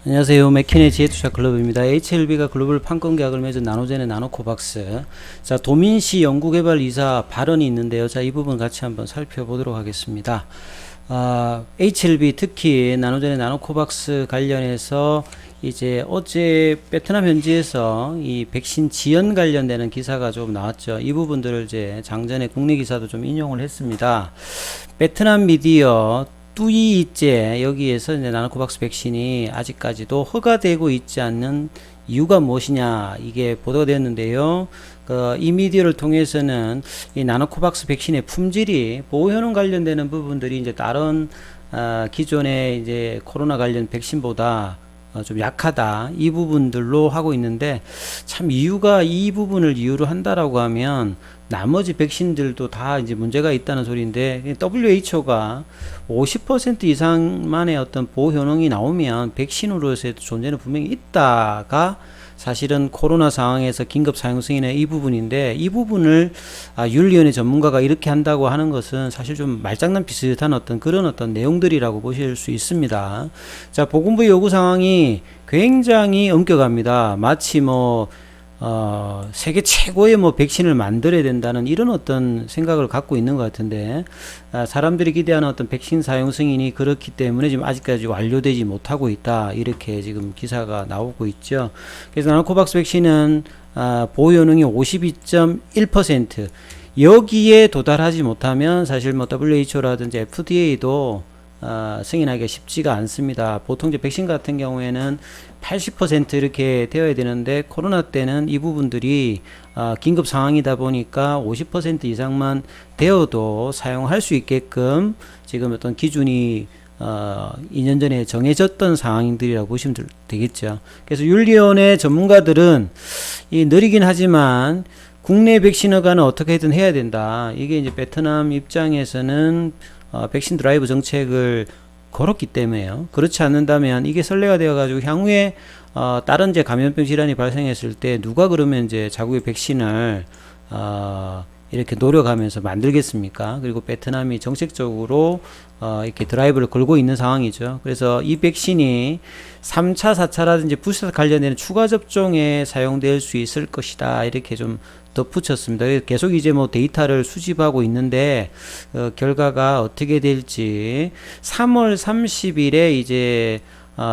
안녕하세요. 맥킨의 지혜투자 클럽입니다. HLB가 글로벌 판권 계약을 맺은 나노젠의 나노코박스. 자, 도민시 연구개발이사 발언이 있는데요. 자, 이 부분 같이 한번 살펴보도록 하겠습니다. HLB 특히 나노젠의 나노코박스 관련해서 이제 어제 베트남 현지에서 이 백신 지연 관련되는 기사가 좀 나왔죠. 이 부분들을 이제 장전에 국내 기사도 좀 인용을 했습니다. 베트남 미디어 뚜이이제 여기에서 이제 나노코박스 백신이 아직까지도 허가되고 있지 않는 이유가 무엇이냐 이게 보도가 되었는데요. 이 미디어를 통해서는 이 나노코박스 백신의 품질이 보호 효능 관련되는 부분들이 이제 다른 기존의 이제 코로나 관련 백신보다 좀 약하다 이 부분들로 하고 있는데, 참 이유가 이 부분을 이유로 한다라고 하면 나머지 백신들도 다 이제 문제가 있다는 소리인데, WHO가 50% 이상만의 어떤 보호 효능이 나오면 백신으로서의 존재는 분명히 있다가 사실은 코로나 상황에서 긴급 사용 승인의 이 부분인데, 이 부분을 윤리위원회 전문가가 이렇게 한다고 하는 것은 사실 좀 말장난 비슷한 어떤 그런 어떤 내용들이라고 보실 수 있습니다. 자, 보건부 요구 상황이 굉장히 엄격합니다. 마치 세계 최고의 백신을 만들어야 된다는 이런 어떤 생각을 갖고 있는 것 같은데, 사람들이 기대하는 어떤 백신 사용 승인이 그렇기 때문에 지금 아직까지 완료되지 못하고 있다. 이렇게 지금 기사가 나오고 있죠. 그래서 나노코박스 백신은 보호 효능이 52.1%, 여기에 도달하지 못하면 사실 WHO라든지 FDA도 승인하기가 쉽지가 않습니다. 보통 이제 백신 같은 경우에는 80% 이렇게 되어야 되는데, 코로나 때는 이 부분들이 긴급 상황이다 보니까 50% 이상만 되어도 사용할 수 있게끔 지금 어떤 기준이 2년 전에 정해졌던 상황들이라고 보시면 되겠죠. 그래서 윤리위원회 전문가들은 이 느리긴 하지만 국내 백신 허가는 어떻게든 해야 된다. 이게 이제 베트남 입장에서는 백신 드라이브 정책을 걸었기 때문에요. 그렇지 않는다면 이게 선례가 되어가지고 향후에 다른 이제 감염병 질환이 발생했을 때 누가 그러면 이제 자국의 백신을 이렇게 노력하면서 만들겠습니까? 그리고 베트남이 정책적으로 이렇게 드라이브를 걸고 있는 상황이죠. 그래서 이 백신이 3차, 4차라든지 부스터 관련되는 추가 접종에 사용될 수 있을 것이다. 이렇게 좀 덧붙였습니다. 계속 이제 데이터를 수집하고 있는데, 결과가 어떻게 될지 3월 30일에 이제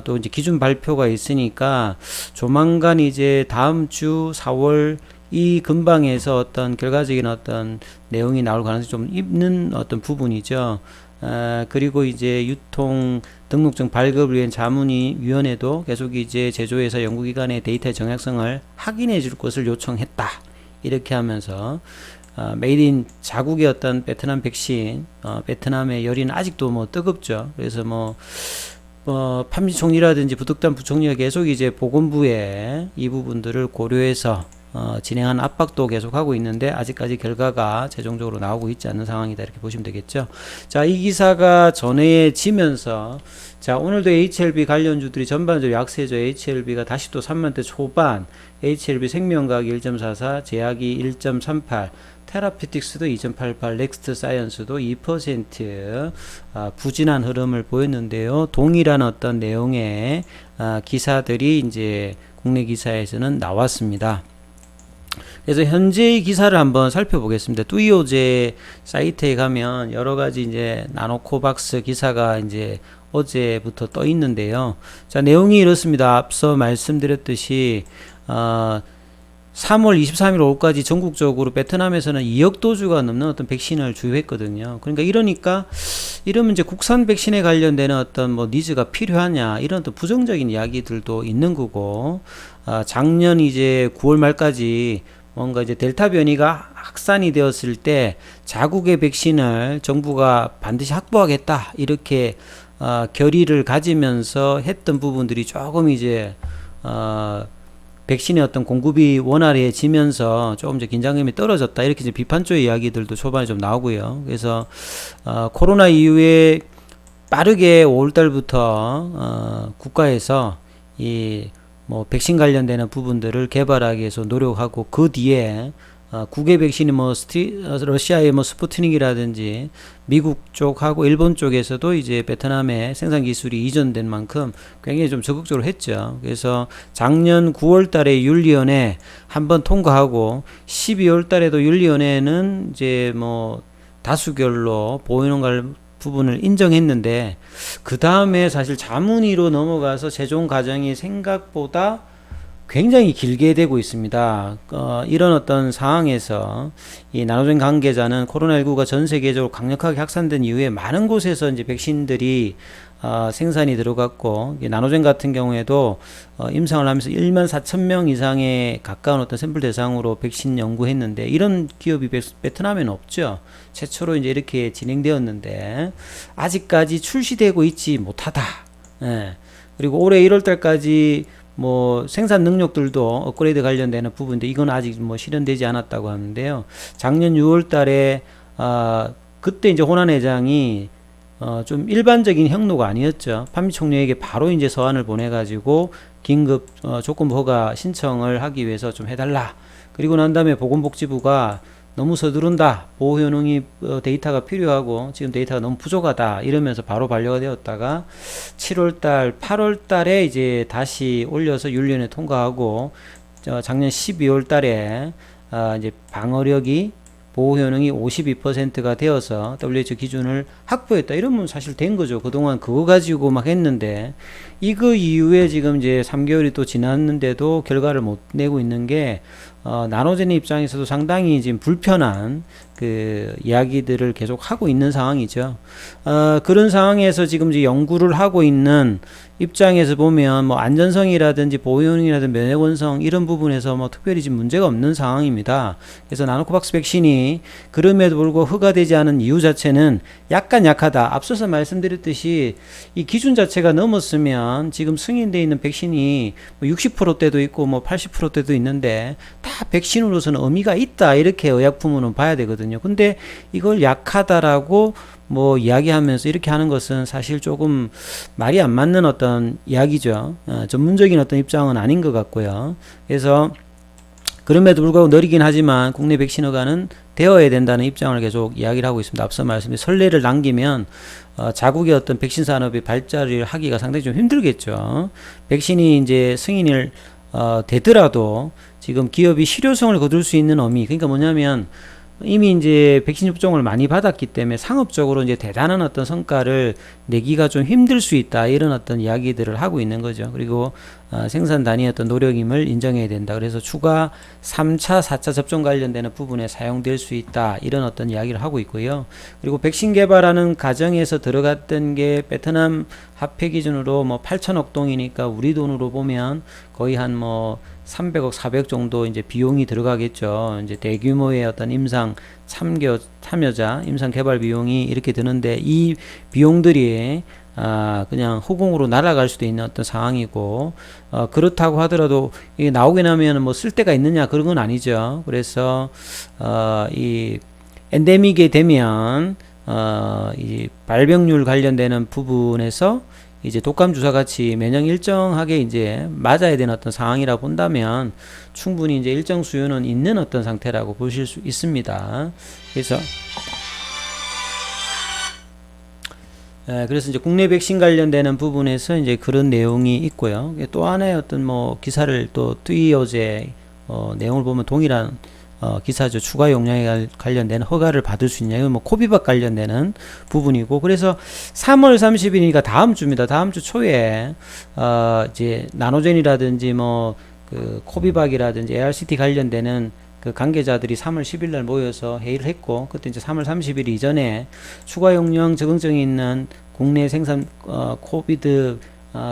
또 이제 기준 발표가 있으니까 조만간 이제 다음 주 4월 이 근방에서 어떤 결과적인 어떤 내용이 나올 가능성이 좀 있는 어떤 부분이죠. 그리고 이제 유통 등록증 발급을 위한 자문위원회도 계속 이제 제조회사 연구기관의 데이터의 정확성을 확인해 줄 것을 요청했다. 이렇게 하면서 메이드 인 자국의 어떤 베트남 백신, 베트남의 열이는 아직도 뜨겁죠. 그래서 판미총리라든지 부득단 부총리가 계속 이제 보건부에 이 부분들을 고려해서 진행한 압박도 계속하고 있는데, 아직까지 결과가 최종적으로 나오고 있지 않는 상황이다. 이렇게 보시면 되겠죠. 자, 이 기사가 전해지면서, 자, 오늘도 HLB 관련주들이 전반적으로 약세죠. HLB가 다시 또 3만대 초반, HLB 생명과학이 1.44, 제약이 1.38, 테라피틱스도 2.88, 넥스트 사이언스도 2% 부진한 흐름을 보였는데요. 동일한 어떤 내용의 기사들이 이제 국내 기사에서는 나왔습니다. 그래서 현재의 기사를 한번 살펴보겠습니다. 뚜이오제 사이트에 가면 여러 가지 이제 나노코박스 기사가 이제 어제부터 떠 있는데요. 자, 내용이 이렇습니다. 앞서 말씀드렸듯이 3월 23일 오후까지 전국적으로 베트남에서는 2억 도주가 넘는 어떤 백신을 주입했거든요. 그러니까 이러면 이제 국산 백신에 관련되는 어떤 니즈가 필요하냐, 이런 또 부정적인 이야기들도 있는 거고, 작년 이제 9월 말까지 뭔가 이제 델타 변이가 확산이 되었을 때 자국의 백신을 정부가 반드시 확보하겠다, 이렇게 결의를 가지면서 했던 부분들이 조금 이제 백신의 어떤 공급이 원활해지면서 조금 이제 긴장감이 떨어졌다, 이렇게 이제 비판적인 이야기들도 초반에 좀 나오고요. 그래서 코로나 이후에 빠르게 5월달부터 국가에서 이 백신 관련되는 부분들을 개발하기 위해서 노력하고, 그 뒤에 국외 백신이 뭐 러시아의 뭐 스푸트닉이라든지 미국 쪽하고 일본 쪽에서도 이제 베트남에 생산 기술이 이전된 만큼 굉장히 좀 적극적으로 했죠. 그래서 작년 9월 달에 윤리위원회 한번 통과하고 12월 달에도 윤리위원회는 이제 뭐 다수결로 보호연금 부분을 인정했는데, 그 다음에 사실 자문위로 넘어가서 최종 과정이 생각보다 굉장히 길게 되고 있습니다. 이런 어떤 상황에서 이 나노젠 관계자는 코로나19가 전 세계적으로 강력하게 확산된 이후에 많은 곳에서 이제 백신들이 생산이 들어갔고, 나노젠 같은 경우에도 임상을 하면서 1만 4천 명 이상에 가까운 어떤 샘플 대상으로 백신 연구했는데, 이런 기업이 베트남에는 없죠. 최초로 이제 이렇게 진행되었는데 아직까지 출시되고 있지 못하다. 예. 그리고 올해 1월 달까지 뭐 생산 능력들도 업그레이드 관련되는 부분인데 이건 아직 뭐 실현되지 않았다고 하는데요. 작년 6월 달에 그때 이제 호난 회장이 좀 일반적인 행로가 아니었죠. 판미 총리에게 바로 이제 서한을 보내가지고 긴급 조건부 허가 신청을 하기 위해서 좀 해달라. 그리고 난 다음에 보건복지부가 너무 서두른다. 보호 효능이 데이터가 필요하고 지금 데이터가 너무 부족하다. 이러면서 바로 반려가 되었다가 7월달, 8월달에 이제 다시 올려서 윤리위원회 통과하고 작년 12월 달에 이제 방어력이 보호 효능이 52%가 되어서 WHO 기준을 확보했다. 이러면 사실 된 거죠. 그동안 그거 가지고 막 했는데 이거 이후에 지금 이제 3개월이 또 지났는데도 결과를 못 내고 있는 게 나노젠 입장에서도 상당히 지금 불편한 그 이야기들을 계속 하고 있는 상황이죠. 그런 상황에서 지금 이제 연구를 하고 있는 입장에서 보면 뭐 안전성이라든지 보호효능이라든지 면역원성 이런 부분에서 뭐 특별히 지금 문제가 없는 상황입니다. 그래서 나노코박스 백신이 그럼에도 불구하고 허가되지 않은 이유 자체는 약간 약하다. 앞서서 말씀드렸듯이 이 기준 자체가 넘었으면 지금 승인되어 있는 백신이 뭐 60%대도 있고 뭐 80%대도 있는데 다 백신으로서는 의미가 있다. 이렇게 의약품으로는 봐야 되거든요. 근데 이걸 약하다라고 뭐 이야기하면서 이렇게 하는 것은 사실 조금 말이 안 맞는 어떤 이야기죠. 전문적인 어떤 입장은 아닌 것 같고요. 그래서 그럼에도 불구하고 느리긴 하지만 국내 백신 허가는 되어야 된다는 입장을 계속 이야기를 하고 있습니다. 앞서 말씀드린 선례를 남기면 자국의 어떤 백신 산업이 발자리를 하기가 상당히 좀 힘들겠죠. 백신이 이제 승인을 되더라도 지금 기업이 실효성을 거둘 수 있는 의미, 그러니까 뭐냐면 이미 이제 백신 접종을 많이 받았기 때문에 상업적으로 이제 대단한 어떤 성과를 내기가 좀 힘들 수 있다. 이런 어떤 이야기들을 하고 있는 거죠. 그리고 생산 단위의 어떤 노력임을 인정해야 된다. 그래서 추가 3차, 4차 접종 관련되는 부분에 사용될 수 있다. 이런 어떤 이야기를 하고 있고요. 그리고 백신 개발하는 과정에서 들어갔던 게 베트남 화폐 기준으로 뭐 8천억 동이니까 우리 돈으로 보면 거의 한 뭐 300억, 400억 정도 이제 비용이 들어가겠죠. 이제 대규모의 어떤 임상 참여자, 임상 개발 비용이 이렇게 드는데 이 비용들이 그냥 후공으로 날아갈 수도 있는 어떤 상황이고, 그렇다고 하더라도 이게 나오게 나면 뭐 쓸 데가 있느냐 그런 건 아니죠. 그래서 이 엔데믹이 되면 이 발병률 관련되는 부분에서 이제 독감 주사 같이 면역 일정하게 이제 맞아야 되는 어떤 상황이라 본다면 충분히 이제 일정 수요는 있는 어떤 상태라고 보실 수 있습니다. 그래서 이제 국내 백신 관련되는 부분에서 이제 그런 내용이 있고요. 또 하나의 어떤 뭐 기사를 또 트위어제 내용을 보면 동일한 기사죠. 추가 용량에 관련된 허가를 받을 수 있냐. 이건 뭐 코비박 관련되는 부분이고, 그래서 3월 30일이니까 다음 주입니다. 다음 주 초에 이제 나노젠이라든지 뭐 그 코비박이라든지 ARCT 관련되는 그 관계자들이 3월 10일 날 모여서 회의를 했고, 그때 이제 3월 30일 이전에 추가 용량 적응증이 있는 국내 생산 코비드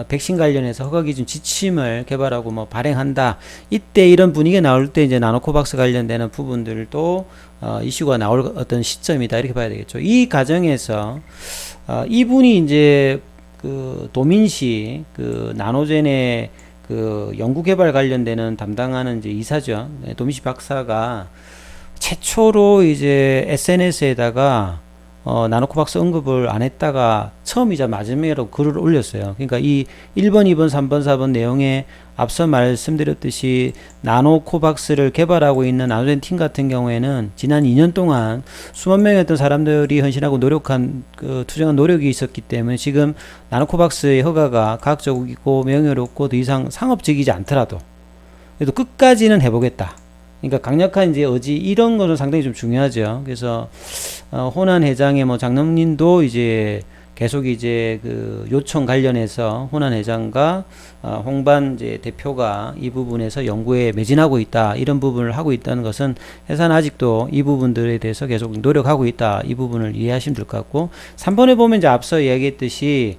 백신 관련해서 허가기준 지침을 개발하고 뭐 발행한다. 이때 이런 분위기가 나올 때 이제 나노코박스 관련되는 부분들도 이슈가 나올 어떤 시점이다. 이렇게 봐야 되겠죠. 이 과정에서 이분이 이제 그 도민시 그 나노젠의 그 연구개발 관련되는 담당하는 이제 이사죠. 도민시 박사가 최초로 이제 SNS에다가 나노코박스 언급을 안 했다가 처음이자 마지막으로 글을 올렸어요. 그러니까 이 1번, 2번, 3번, 4번 내용에 앞서 말씀드렸듯이 나노코박스를 개발하고 있는 나노젠 팀 같은 경우에는 지난 2년 동안 수만 명의 어떤 사람들이 헌신하고 노력한 투정한 노력이 있었기 때문에 지금 나노코박스의 허가가 과학적이고 명예롭고 더 이상 상업적이지 않더라도 그래도 끝까지는 해보겠다. 그러니까 강력한 이제 의지 이런 거는 상당히 좀 중요하죠. 그래서 호난 회장의 뭐 장남님도 이제 계속 이제 그 요청 관련해서 호난 회장과 홍반 이제 대표가 이 부분에서 연구에 매진하고 있다 이런 부분을 하고 있다는 것은 회사는 아직도 이 부분들에 대해서 계속 노력하고 있다 이 부분을 이해하시면 될 것 같고 3번에 보면 이제 앞서 이야기했듯이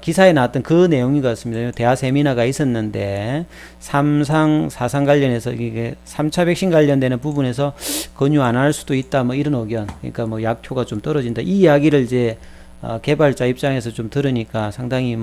기사에 나왔던 그 내용인 것 같습니다. 대화 세미나가 있었는데 3상, 4상 관련해서 이게 3차 백신 관련되는 부분에서 권유 안 할 수도 있다 뭐 이런 의견 그러니까 뭐 약효가 좀 떨어진다 이 이야기를 이제 개발자 입장에서 좀 들으니까 상당히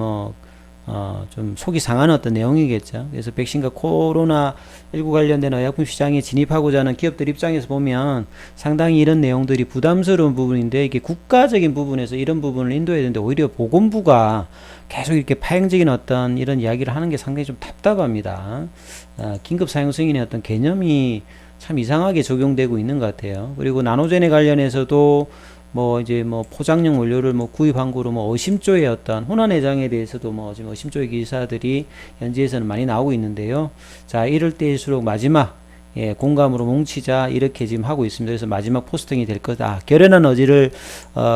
좀 속이 상하는 어떤 내용이겠죠. 그래서 백신과 코로나19 관련된 의약품 시장에 진입하고자 하는 기업들 입장에서 보면 상당히 이런 내용들이 부담스러운 부분인데 이게 국가적인 부분에서 이런 부분을 인도해야 되는데 오히려 보건부가 계속 이렇게 파행적인 어떤 이런 이야기를 하는 게 상당히 좀 답답합니다. 긴급 사용 승인의 어떤 개념이 참 이상하게 적용되고 있는 것 같아요. 그리고 나노젠에 관련해서도 이제 포장용 원료를 구입한 거로 의심조의 어떤 호난 회장에 대해서도 지금 의심조의 기사들이 현지에서는 많이 나오고 있는데요. 자, 이럴 때일수록 마지막 공감으로 뭉치자 이렇게 지금 하고 있습니다. 그래서 마지막 포스팅이 될 거다. 결연한 의지를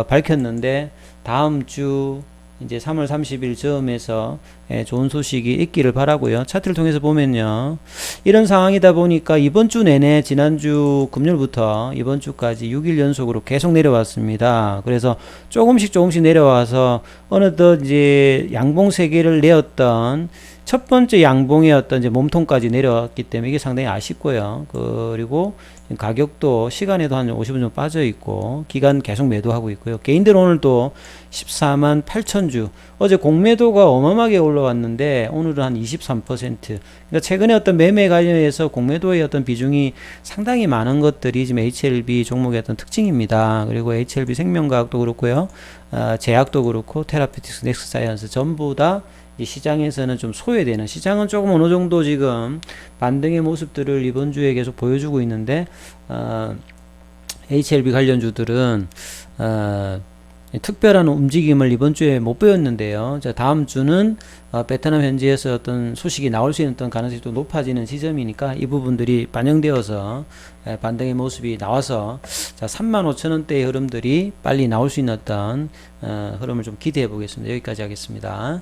밝혔는데 다음 주 이제 3월 30일 즈음에서 좋은 소식이 있기를 바라고요. 차트를 통해서 보면요. 이런 상황이다 보니까 이번 주 내내 지난주 금요일부터 이번 주까지 6일 연속으로 계속 내려왔습니다. 그래서 조금씩 내려와서 어느덧 이제 양봉 세개를 내었던 첫 번째 양봉의 어떤 이제 몸통까지 내려왔기 때문에 이게 상당히 아쉽고요. 그리고 가격도 시간에도 한 50분 정도 빠져 있고 기간 계속 매도하고 있고요. 개인들 오늘도 14만 8천 주 어제 공매도가 어마어마하게 올라왔는데 오늘은 한 23%. 그러니까 최근에 어떤 매매 관련해서 공매도의 어떤 비중이 상당히 많은 것들이 지금 HLB 종목의 어떤 특징입니다. 그리고 HLB 생명과학도 그렇고요. 제약도 그렇고 테라피틱스, 넥스사이언스 전부 다 이 시장에서는 좀 소외되는 시장은 조금 어느 정도 지금 반등의 모습들을 이번 주에 계속 보여주고 있는데 HLB 관련주들은 특별한 움직임을 이번 주에 못 보였는데요. 자, 다음 주는 베트남 현지에서 어떤 소식이 나올 수 있는 어떤 가능성이 또 높아지는 시점이니까 이 부분들이 반영되어서 반등의 모습이 나와서 자, 35,000원대의 흐름들이 빨리 나올 수 있는 어떤 흐름을 좀 기대해 보겠습니다. 여기까지 하겠습니다.